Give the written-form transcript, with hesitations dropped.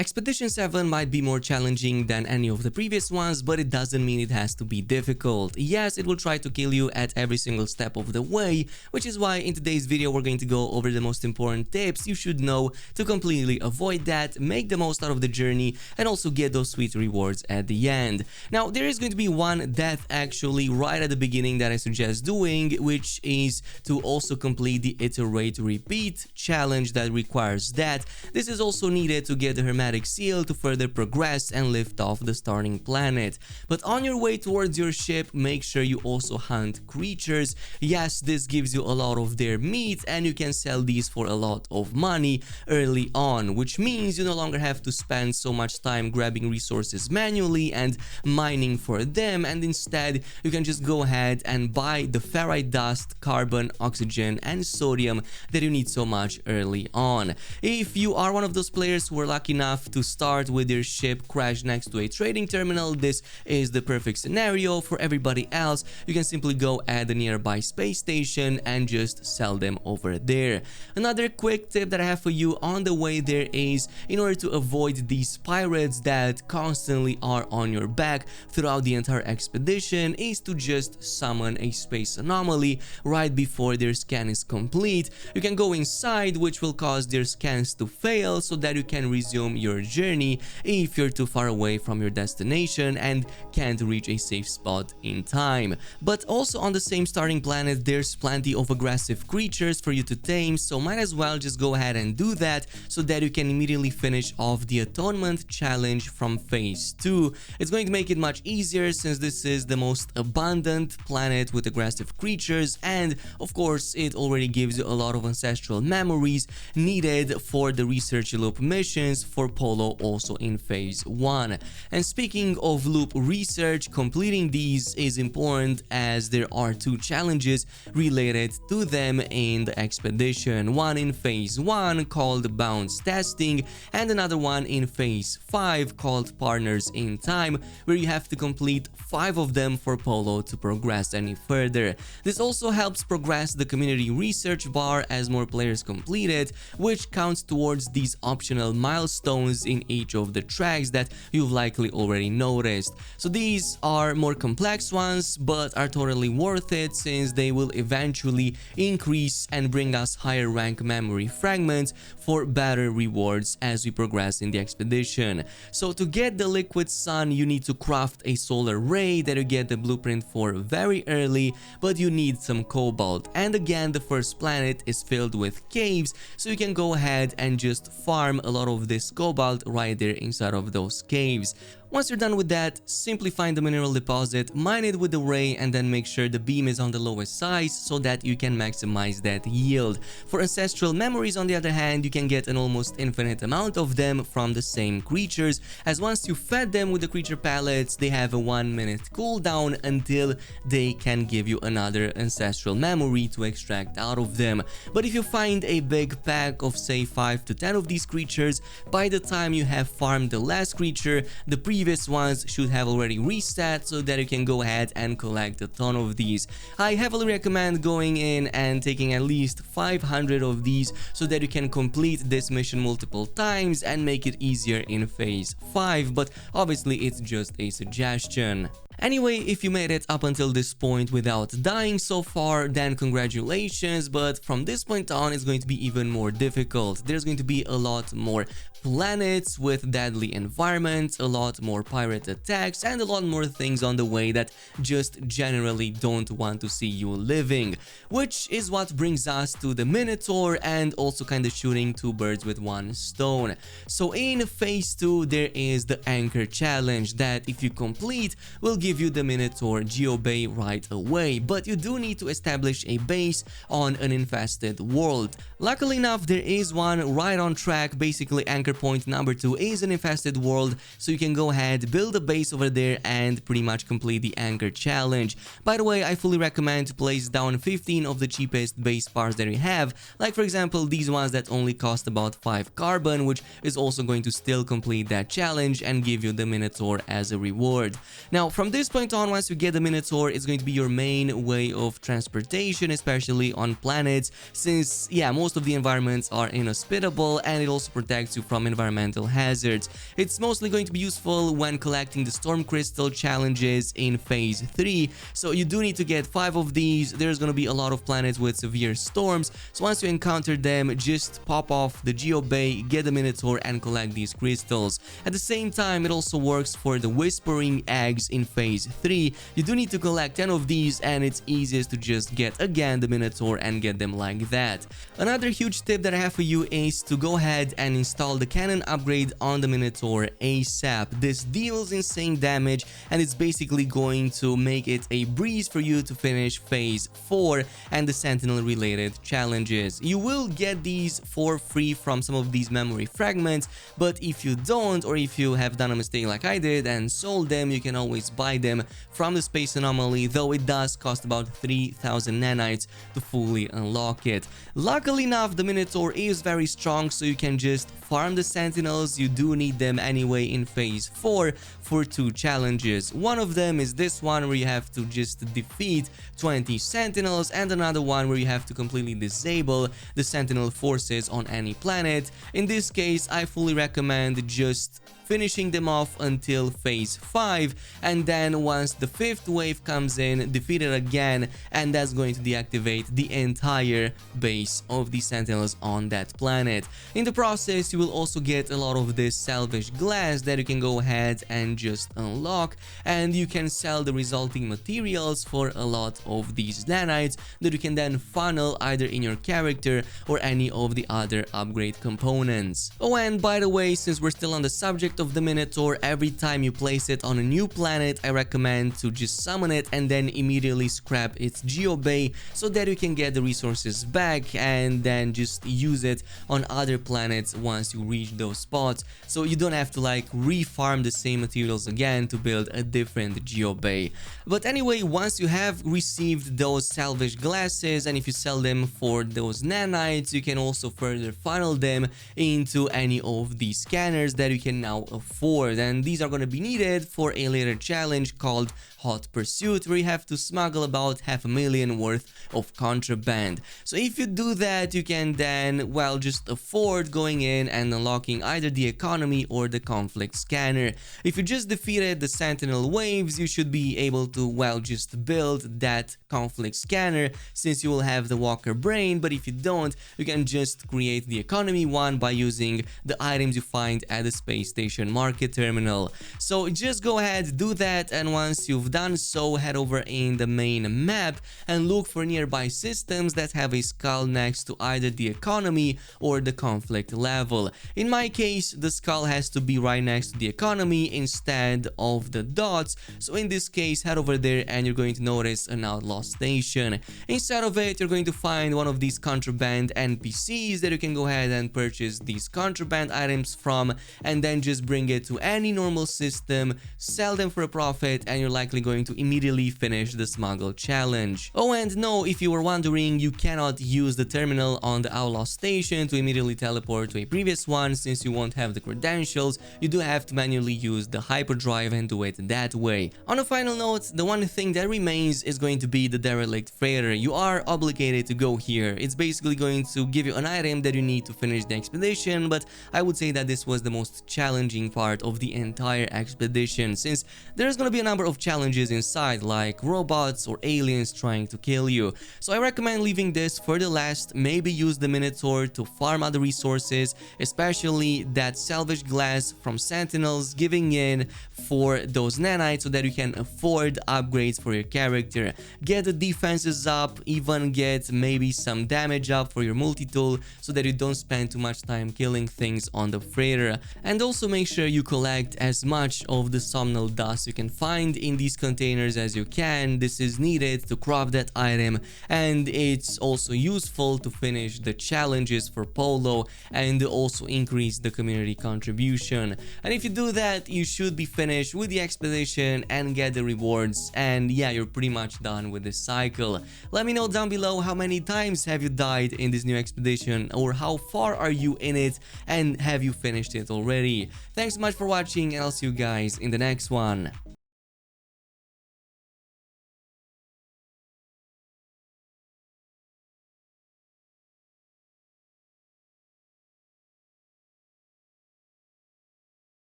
Expedition 7 might be more challenging than any of the previous ones, but it doesn't mean it has to be difficult. Yes, it will try to kill you at every single step of the way, which is why in today's video we're going to go over the most important tips you should know to completely avoid that, make the most out of the journey, and also get those sweet rewards at the end. Now, there is going to be one death actually right at the beginning that I suggest doing, which is to also complete the Iterate Repeat challenge that requires that. This is also needed to get the Hermetic Seal to further progress and lift off the starting planet. But on your way towards your ship, make sure you also hunt creatures. Yes, this gives you a lot of their meat and you can sell these for a lot of money early on, which means you no longer have to spend so much time grabbing resources manually and mining for them, and instead you can just go ahead and buy the ferrite dust, carbon, oxygen and sodium that you need so much early on. If you are one of those players who are lucky enough to start with your ship crashed next to a trading terminal, this is the perfect scenario. For everybody else, you can simply go at the nearby space station and just sell them over there. Another quick tip that I have for you on the way there is, in order to avoid these pirates that constantly are on your back throughout the entire expedition, is to just summon a space anomaly right before their scan is complete. You can go inside, which will cause their scans to fail so that you can resume your journey if you're too far away from your destination and can't reach a safe spot in time. But also on the same starting planet, there's plenty of aggressive creatures for you to tame, so might as well just go ahead and do that so that you can immediately finish off the Atonement challenge from phase 2. It's going to make it much easier since this is the most abundant planet with aggressive creatures, and of course it already gives you a lot of ancestral memories needed for the research loop missions for Polo also in phase 1. And speaking of loop research, completing these is important as there are two challenges related to them in the expedition. One in phase 1 called Bounce Testing and another one in phase 5 called Partners in Time, where you have to complete 5 of them for Polo to progress any further. This also helps progress the community research bar as more players complete it, which counts towards these optional milestones in each of the tracks that you've likely already noticed. So these are more complex ones, but are totally worth it since they will eventually increase and bring us higher rank memory fragments for better rewards as we progress in the expedition. So to get the Liquid Sun, you need to craft a solar ray that you get the blueprint for very early, but you need some cobalt. And again, the first planet is filled with caves, so you can go ahead and just farm a lot of this cobalt right there inside of those caves. Once you're done with that, simply find the mineral deposit, mine it with the ray, and then make sure the beam is on the lowest size so that you can maximize that yield. For ancestral memories, on the other hand, you can get an almost infinite amount of them from the same creatures, as once you fed them with the creature pellets, they have a 1-minute cooldown until they can give you another ancestral memory to extract out of them. But if you find a big pack of say 5 to 10 of these creatures, by the time you have farmed the last creature, the previous ones should have already reset so that you can go ahead and collect a ton of these. I heavily recommend going in and taking at least 500 of these so that you can complete this mission multiple times and make it easier in phase 5, but obviously it's just a suggestion. Anyway, if you made it up until this point without dying so far, then congratulations, but from this point on it's going to be even more difficult. There's going to be a lot more planets with deadly environments, a lot more pirate attacks, and a lot more things on the way that just generally don't want to see you living. Which is what brings us to the Minotaur and also kind of shooting two birds with one stone. So in phase 2 there is the Anchor challenge that if you complete will give you the Minotaur Geobay right away, but you do need to establish a base on an infested world. Luckily enough, there is one right on track. Basically, Anchor point number 2 is an infested world, so you can go ahead, build a base over there and pretty much complete the Anchor challenge. By the way, I fully recommend to place down 15 of the cheapest base parts that you have, like for example these ones that only cost about 5 carbon, which is also going to still complete that challenge and give you the Minotaur as a reward. Now from this this point on, once you get the Minotaur, it's going to be your main way of transportation, especially on planets, since, yeah, most of the environments are inhospitable, and it also protects you from environmental hazards. It's mostly going to be useful when collecting the Storm Crystal challenges in Phase 3, so you do need to get 5 of these. There's going to be a lot of planets with severe storms, so once you encounter them, just pop off the Geobay, get the Minotaur, and collect these crystals. At the same time, it also works for the Whispering Eggs in Phase 3. You do need to collect 10 of these, and it's easiest to just get again the Minotaur and get them like that. Another huge tip that I have for you is to go ahead and install the cannon upgrade on the Minotaur ASAP. This deals insane damage, and it's basically going to make it a breeze for you to finish Phase 4 and the Sentinel related challenges. You will get these for free from some of these memory fragments, but if you don't, or if you have done a mistake like I did and sold them, you can always buy them from the Space Anomaly, though it does cost about 3000 nanites to fully unlock it. Luckily enough, the Minotaur is very strong, so you can just farm the Sentinels. You do need them anyway in Phase 4 for 2 challenges. One of them is this one, where you have to just defeat 20 Sentinels, and another one where you have to completely disable the Sentinel forces on any planet. In this case, I fully recommend just finishing them off until Phase 5, and then once the 5th wave comes in, defeat it again, and that's going to deactivate the entire base of the Sentinels on that planet. In the process, you will also get a lot of this salvage glass that you can go ahead and just unlock, and you can sell the resulting materials for a lot of these nanites that you can then funnel either in your character or any of the other upgrade components. Oh, and by the way, since we're still on the subject of the Minotaur, every time you place it on a new planet, I recommend to just summon it and then immediately scrap its Geobay so that you can get the resources back and then just use it on other planets once you reach those spots, so you don't have to like refarm the same materials again to build a different Geobay. But anyway, once you have received those salvage glasses, and if you sell them for those nanites, you can also further funnel them into any of these scanners that you can now afford, and these are going to be needed for a later challenge called Hot Pursuit, where you have to smuggle about 500,000 worth of contraband. So if you do that, you can then, well, just afford going in and unlocking either the economy or the conflict scanner. If you just defeated the Sentinel waves, you should be able to, well, just build that conflict scanner, since you will have the Walker Brain. But if you don't, you can just create the economy one by using the items you find at the space station market terminal. So just go ahead, do that, and once you've done so, head over in the main map and look for nearby systems that have a skull next to either the economy or the conflict level. In my case, the skull has to be right next to the economy instead of the dots, so in this case, head over there and you're going to notice an outlaw station. Instead of it, you're going to find one of these contraband NPCs that you can go ahead and purchase these contraband items from, and then just bring it to any normal system, sell them for a profit, and you're likely going to immediately finish the smuggle challenge. Oh, and no, if you were wondering, you cannot use the terminal on the outlaw station to immediately teleport to a previous one, since you won't have the credentials. You do have to manually use the hyperdrive and do it that way. On a final note, the one thing that remains is going to be the Derelict Fader. You are obligated to go here. It's basically going to give you an item that you need to finish the expedition, but I would say that this was the most challenging part of the entire expedition, since there's going to be a number of challenges inside, like robots or aliens trying to kill you. So I recommend leaving this for the last. Maybe use the Minotaur to farm other resources, especially that salvage glass from Sentinels, giving in for those nanites so that you can afford upgrades for your character. Get the defenses up, even get maybe some damage up for your multi-tool so that you don't spend too much time killing things on the freighter. And also make sure you collect as much of the somnol dust you can find in these containers as you can. This is needed to craft that item, and it's also useful to finish the challenges for Polo and also increase the community contribution. And if you do that, you should be finished with the expedition and get the rewards, and yeah, you're pretty much done with this cycle. Let me know down below how many times have you died in this new expedition, or how far are you in it, and have you finished it already. Thanks so much for watching, and I'll see you guys in the next one.